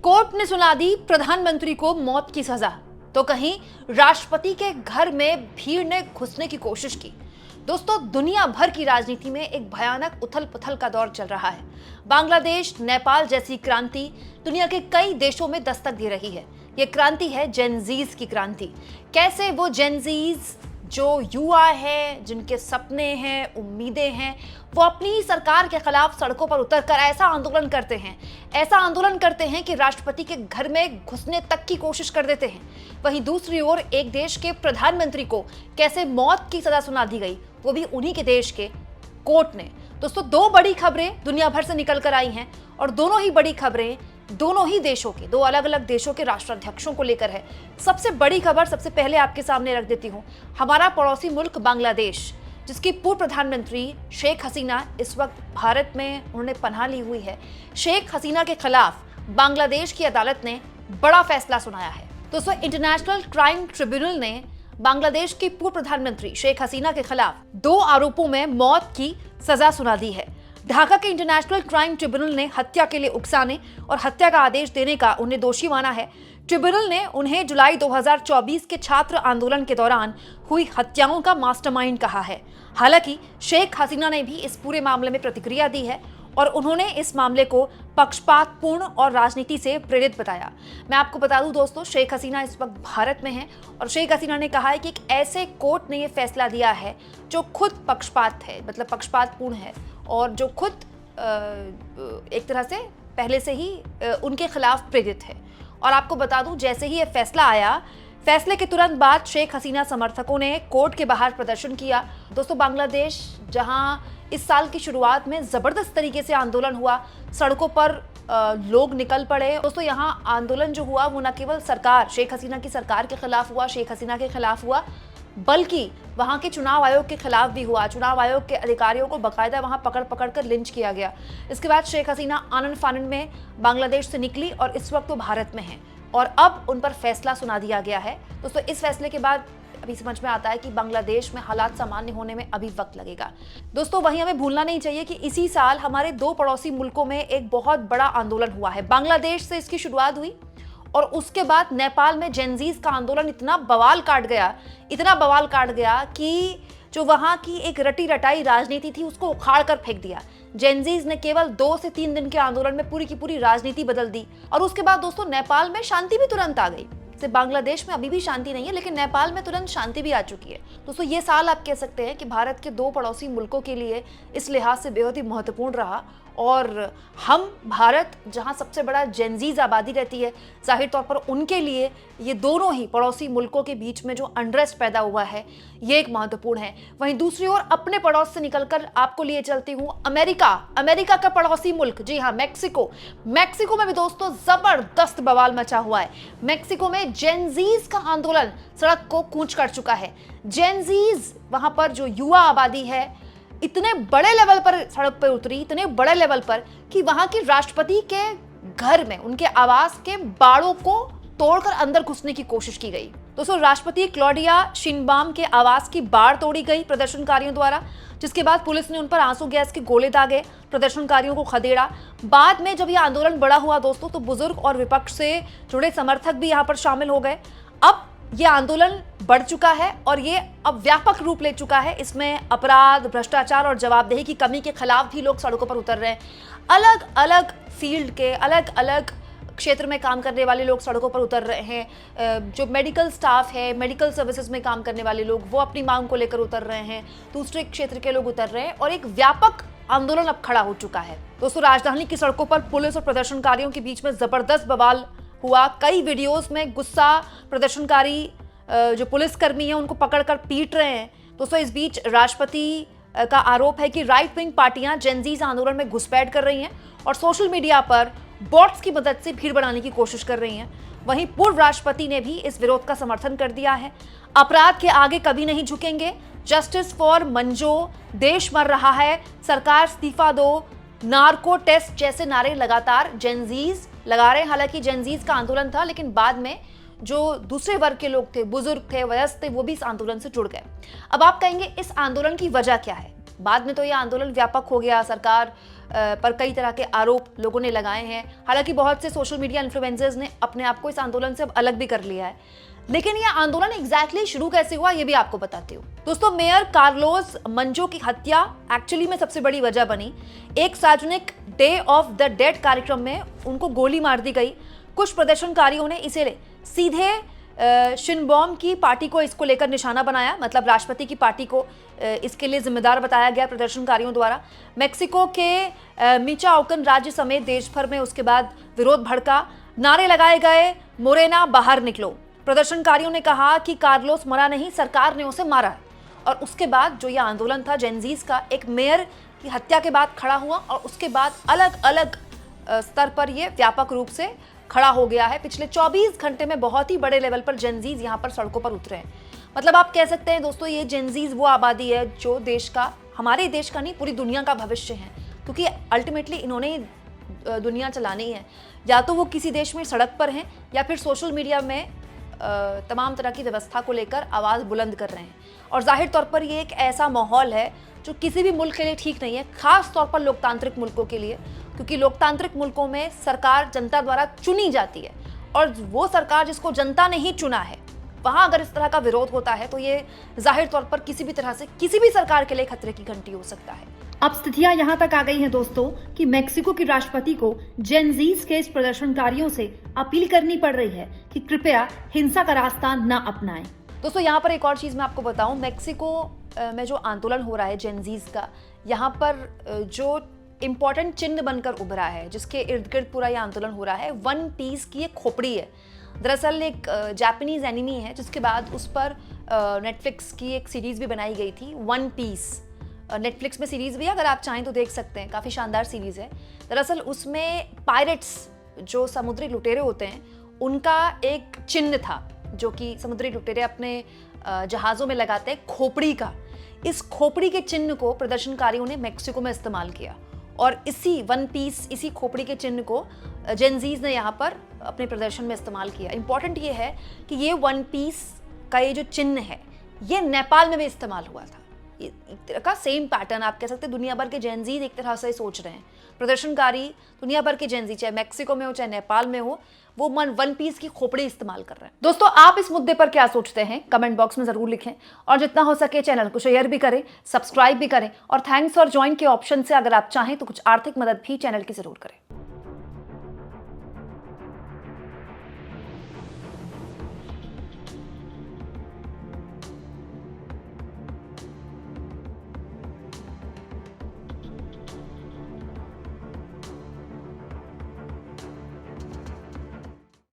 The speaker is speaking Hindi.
कोर्ट ने सुना दी प्रधानमंत्री को मौत की सजा, तो कहीं राष्ट्रपति के घर में भीड़ ने घुसने की कोशिश की। दोस्तों, दुनिया भर की राजनीति में एक भयानक उथल पुथल का दौर चल रहा है। बांग्लादेश, नेपाल जैसी क्रांति दुनिया के कई देशों में दस्तक दे रही है। ये क्रांति है जेनजीज की क्रांति। कैसे वो जेनजीज जो युवा है, जिनके सपने हैं, उम्मीदें हैं, वो अपनी सरकार के खिलाफ सड़कों पर उतरकर ऐसा आंदोलन करते हैं कि राष्ट्रपति के घर में घुसने तक की कोशिश कर देते हैं। वहीं दूसरी ओर एक देश के प्रधानमंत्री को कैसे मौत की सजा सुना दी गई, वो भी उन्हीं के देश के कोर्ट ने। दोस्तों, दो बड़ी खबरें दुनिया भर से निकल कर आई हैं और दोनों ही बड़ी खबरें दोनों ही देशों के, दो अलग अलग देशों के राष्ट्राध्यक्षों को लेकर है। सबसे बड़ी खबर सबसे पहले आपके सामने रख देती हूं। हमारा पड़ोसी मुल्क बांग्लादेश, जिसकी पूर्व प्रधानमंत्री शेख हसीना इस वक्त भारत में उन्होंने पनाह ली हुई है। शेख हसीना के खिलाफ बांग्लादेश की अदालत ने बड़ा फैसला सुनाया है। दोस्तों, इंटरनेशनल क्राइम ट्रिब्यूनल ने बांग्लादेश की पूर्व प्रधानमंत्री शेख हसीना के खिलाफ 2 आरोपों में मौत की सजा सुना दी है। ढाका के इंटरनेशनल क्राइम ट्रिब्यूनल ने हत्या के लिए उकसाने और हत्या का आदेश देने का उन्हें दोषी माना है। ट्रिब्यूनल ने उन्हें जुलाई 2024 के छात्र आंदोलन के दौरान हुई हत्याओं का मास्टरमाइंड कहा है। हालांकि शेख हसीना ने भी इस पूरे मामले में प्रतिक्रिया दी है और उन्होंने इस मामले को पक्षपातपूर्ण और राजनीति से प्रेरित बताया। मैं आपको बता दूं दोस्तों, शेख हसीना इस वक्त भारत में हैं और शेख हसीना ने कहा है कि एक ऐसे कोर्ट ने यह फैसला दिया है जो खुद पक्षपात है, मतलब पक्षपातपूर्ण है और जो खुद एक तरह से पहले से ही उनके खिलाफ प्रेरित है। और आपको बता दूं, जैसे ही यह फैसला आया, फैसले के तुरंत बाद शेख हसीना समर्थकों ने कोर्ट के बाहर प्रदर्शन किया। दोस्तों, बांग्लादेश जहां इस साल की शुरुआत में जबरदस्त तरीके से आंदोलन हुआ, सड़कों पर लोग निकल पड़े। दोस्तों, यहाँ आंदोलन जो हुआ वो न केवल सरकार, शेख हसीना की सरकार के खिलाफ हुआ, शेख हसीना के खिलाफ हुआ, बल्कि वहां के चुनाव आयोग के खिलाफ भी हुआ। चुनाव आयोग के अधिकारियों को बकायदा वहां पकड़ कर लिंच किया गया। इसके बाद शेख हसीना आनन फानन में बांग्लादेश से निकली और इस वक्त वो भारत में है और अब उन पर फैसला सुना दिया गया है। दोस्तों, इस फैसले के बाद अभी समझ में आता है कि बांग्लादेश में हालात सामान्य होने में अभी वक्त लगेगा। दोस्तों, वहीं हमें भूलना नहीं चाहिए कि इसी साल हमारे 2 पड़ोसी मुल्कों में एक बहुत बड़ा आंदोलन हुआ है। बांग्लादेश से इसकी शुरुआत हुई और उसके बाद नेपाल में जेनजीज का आंदोलन इतना बवाल काट गया कि जो वहां की एक रटी रटाई राजनीति थी उसको उखाड़ कर फेंक दिया। जेनजीज ने केवल 2 से 3 दिन के आंदोलन में पूरी की पूरी राजनीति बदल दी और उसके बाद दोस्तों नेपाल में शांति भी तुरंत आ गई। जैसे बांग्लादेश में अभी भी शांति नहीं है, लेकिन नेपाल में तुरंत शांति भी आ चुकी है। दोस्तों, ये साल आप कह सकते हैं कि भारत के 2 पड़ोसी मुल्कों के लिए इस लिहाज से बेहद ही महत्वपूर्ण रहा और हम भारत, जहां सबसे बड़ा जेनजीज आबादी रहती है, जाहिर तौर पर उनके लिए ये दोनों ही पड़ोसी मुल्कों के बीच में जो अनरेस्ट पैदा हुआ है ये एक महत्वपूर्ण है। वहीं दूसरी ओर अपने पड़ोस से निकलकर आपको लिए चलती हूँ अमेरिका का पड़ोसी मुल्क, जी हाँ, मैक्सिको में भी दोस्तों जबरदस्त बवाल मचा हुआ है। मैक्सिको में जेनजीज का आंदोलन सड़क को कूच कर चुका है। जेनजीज, वहां पर जो युवा आबादी है, इतने बड़े लेवल पर सड़क पर उतरी, इतने बड़े लेवल पर कि वहां की राष्ट्रपति के घर में उनके आवास के बाड़ों को तोड़कर अंदर घुसने की कोशिश की गई। दोस्तों, राष्ट्रपति क्लॉडिया शिनबाम के आवास की बाड़ तोड़ी गई प्रदर्शनकारियों द्वारा, जिसके बाद पुलिस ने उन पर आंसू गैस के गोले दागे, प्रदर्शनकारियों को खदेड़ा। बाद में जब यह आंदोलन बड़ा हुआ दोस्तों, तो बुजुर्ग और विपक्ष से जुड़े समर्थक भी यहाँ पर शामिल हो गए। अब ये आंदोलन बढ़ चुका है और ये अब व्यापक रूप ले चुका है। इसमें अपराध, भ्रष्टाचार और जवाबदेही की कमी के खिलाफ भी लोग सड़कों पर उतर रहे हैं। अलग अलग फील्ड के, अलग अलग क्षेत्र में काम करने वाले लोग सड़कों पर उतर रहे हैं। जो मेडिकल स्टाफ है, मेडिकल सर्विसेज में काम करने वाले लोग, वो अपनी मांग को लेकर उतर रहे हैं। दूसरे क्षेत्र के लोग उतर रहे हैं और एक व्यापक आंदोलन अब खड़ा हो चुका है। दोस्तों, राजधानी की सड़कों पर पुलिस और प्रदर्शनकारियों के बीच में जबरदस्त बवाल हुआ। कई वीडियोस में गुस्सा प्रदर्शनकारी जो पुलिसकर्मी हैं उनको पकड़कर पीट रहे हैं। दोस्तों, इस बीच राष्ट्रपति का आरोप है कि राइट विंग पार्टियां जेनजीज आंदोलन में घुसपैठ कर रही हैं और सोशल मीडिया पर बॉट्स की मदद से भीड़ बढ़ाने की कोशिश कर रही हैं। वहीं पूर्व राष्ट्रपति ने भी इस विरोध का समर्थन कर दिया है। अपराध के आगे कभी नहीं झुकेंगे, जस्टिस फॉर मंजो, देश मर रहा है, सरकार इस्तीफा दो, नार्को टेस्ट जैसे नारे लगातार जेनजीज लगा रहे हैं। हालांकि जेनजीज का आंदोलन था, लेकिन बाद में जो दूसरे वर्ग के लोग थे, बुजुर्ग थे, वयस्क थे, वो भी इस आंदोलन से जुड़ गए। अब आप कहेंगे इस आंदोलन की वजह क्या है? बाद में तो ये आंदोलन व्यापक हो गया, सरकार पर कई तरह के आरोप लोगों ने लगाए हैं। हालांकि बहुत से सोशल मीडिया इन्फ्लुएंसर्स ने अपने आप को इस आंदोलन से अब अलग भी कर लिया है, लेकिन यह आंदोलन एग्जैक्टली शुरू कैसे हुआ ये भी आपको बताती हूँ। दोस्तों, मेयर कार्लोस मंजो की हत्या एक्चुअली में सबसे बड़ी वजह बनी। एक सार्वजनिक डे ऑफ द डेड कार्यक्रम में उनको गोली मार दी गई। कुछ प्रदर्शनकारियों ने इसे सीधे शिनबॉम की पार्टी को इसको लेकर निशाना बनाया, मतलब राष्ट्रपति की पार्टी को इसके लिए जिम्मेदार बताया गया प्रदर्शनकारियों द्वारा। मेक्सिको के मिचोआकन राज्य समेत देश भर में उसके बाद विरोध भड़का, नारे लगाए गए, मोरेना बाहर निकलो। प्रदर्शनकारियों ने कहा कि कार्लोस मरा नहीं, सरकार ने उसे मारा। और उसके बाद जो यह आंदोलन था जेनजीज का, एक मेयर की हत्या के बाद खड़ा हुआ और उसके बाद अलग अलग स्तर पर यह व्यापक रूप से खड़ा हो गया है। पिछले 24 घंटे में बहुत ही बड़े लेवल पर जेनजीज यहाँ पर सड़कों पर उतरे हैं। मतलब आप कह सकते हैं दोस्तों, ये जेनजीज वो आबादी है जो देश का, हमारे देश का नहीं पूरी दुनिया का भविष्य है, क्योंकि अल्टीमेटली इन्होंने ही दुनिया चलानी है। या तो वो किसी देश में सड़क पर हैं या फिर सोशल मीडिया में तमाम तरह की व्यवस्था को लेकर आवाज़ बुलंद कर रहे हैं। और जाहिर तौर पर ये एक ऐसा माहौल है जो किसी भी मुल्क के लिए ठीक नहीं है, खास तौर पर लोकतांत्रिक मुल्कों के लिए, क्योंकि लोकतांत्रिक मुल्कों में सरकार जनता द्वारा चुनी जाती है और वो सरकार जिसको जनता ने ही चुना है, वहाँ अगर इस तरह का विरोध होता है तो ये जाहिर तौर पर किसी भी तरह से किसी भी सरकार के लिए खतरे की घंटी हो सकता है। अब स्थितियां यहाँ तक आ गई हैं दोस्तों कि मेक्सिको के राष्ट्रपति को जेनजीज के इस प्रदर्शनकारियों से अपील करनी पड़ रही है कि कृपया हिंसा का रास्ता न अपनाएं। दोस्तों, यहाँ पर एक और चीज़ मैं आपको बताऊं, मेक्सिको में जो आंदोलन हो रहा है जेनजीज का, यहाँ पर जो इम्पोर्टेंट चिन्ह बनकर उभरा है, जिसके इर्द गिर्द पूरा ये आंदोलन हो रहा है, वन पीस की एक खोपड़ी है। दरअसल एक जापानीज एनिमी है जिसके बाद उस पर नेटफ्लिक्स की एक सीरीज भी बनाई गई थी, वन पीस। नेटफ्लिक्स में सीरीज भी, अगर आप चाहें तो देख सकते हैं, काफ़ी शानदार सीरीज है। दरअसल उसमें पायरेट्स, जो समुद्री लुटेरे होते हैं, उनका एक चिन्ह था जो कि समुद्री लुटेरे अपने जहाज़ों में लगाते हैं, खोपड़ी का। इस खोपड़ी के चिन्ह को प्रदर्शनकारियों ने मेक्सिको में इस्तेमाल किया और इसी वन पीस, इसी खोपड़ी के चिन्ह को जेनजीज ने यहाँ पर अपने प्रदर्शन में इस्तेमाल किया। इंपॉर्टेंट ये है कि ये वन पीस का ये जो चिन्ह है, ये नेपाल में भी इस्तेमाल हुआ था। एक तरह का सेम पैटर्न आप कह सकते हैं। दुनिया भर के जेनजीज एक तरह से सोच रहे हैं, प्रदर्शनकारी दुनिया भर के जेनजी, चाहे मेक्सिको में हो चाहे नेपाल में हो, वो वन पीस की खोपड़ी इस्तेमाल कर रहे हैं। दोस्तों, आप इस मुद्दे पर क्या सोचते हैं कमेंट बॉक्स में जरूर लिखें और जितना हो सके चैनल को शेयर भी करें, सब्सक्राइब भी करें और थैंक्स फॉर ज्वाइन के ऑप्शन से अगर आप चाहें तो कुछ आर्थिक मदद भी चैनल की जरूर करें।